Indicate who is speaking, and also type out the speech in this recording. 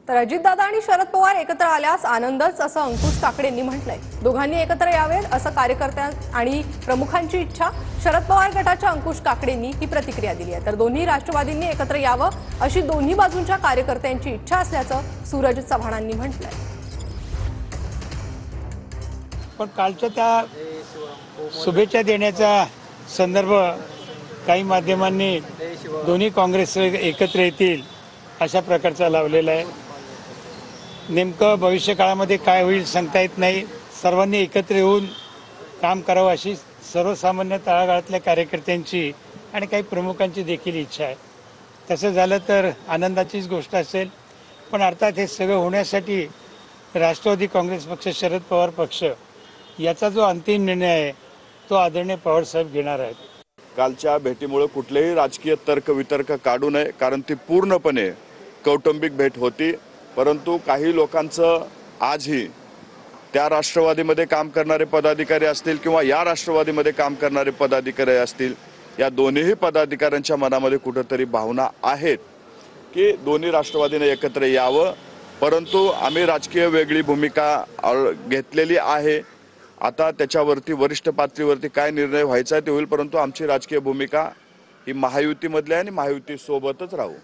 Speaker 1: तर अजितदादा आणि शरद पवार एकत्र आल्यास आनंदच असं अंकुश काकडेंनी म्हटलंय। दोघांनी एकत्र यावेत असं कार्यकर्त्यां आणि प्रमुखांची इच्छा। शरद पवार गटाच्या अंकुश काकडेंनी ही प्रतिक्रिया दिली आहे। तर दोन्ही राष्ट्रवादींनी एकत्र यावं अशी दोन्ही बाजूंच्या कार्यकर्त्यांची इच्छा असल्याचं सूरज चव्हाणांनी म्हटलंय।
Speaker 2: पण कालच्या त्या शुभेच्छा देण्याचा संदर्भ काही माध्यमांनी दोन्ही काँग्रेस एकत्र येतील अशा प्रकारचा लावलेला आहे। नेमकं भविष्य काळामध्ये काय होईल सांगता येत नाही। सर्वांनी एकत्र येऊन काम करावं अशी सर्वसामान्य तळागाळातल्या कार्यकर्त्यांची आणि काही प्रमुखांची देखील इच्छा आहे। तसं झालं तर आनंदाचीच गोष्ट असेल। पण अर्थात हे सगळं होण्यासाठी राष्ट्रवादी काँग्रेस पक्ष, शरद पवार पक्ष याचा जो अंतिम निर्णय आहे तो आदरणीय पवारसाहेब घेणार आहेत।
Speaker 3: कालच्या भेटीमुळे कुठलेही राजकीय तर्कवितर्क काढू नये, कारण ती पूर्णपणे कौटुंबिक भेट होती। परंतु काही लोकांचं आजही त्या राष्ट्रवादीमध्ये काम करणारे पदाधिकारी असतील किंवा या राष्ट्रवादीमध्ये काम करणारे पदाधिकारी असतील, या दोन्हीही पदाधिकाऱ्यांच्या मनामध्ये कुठेतरी भावना आहेत की दोन्ही राष्ट्रवादीने एकत्र यावं। परंतु आम्ही राजकीय वेगळी भूमिका घेतलेली आहे। आता त्याच्यावरती वरिष्ठ पातळीवरती काय निर्णय व्हायचा ते होईल, परंतु आमची राजकीय भूमिका ही महायुतीमधली आहे आणि महायुतीसोबतच राहू।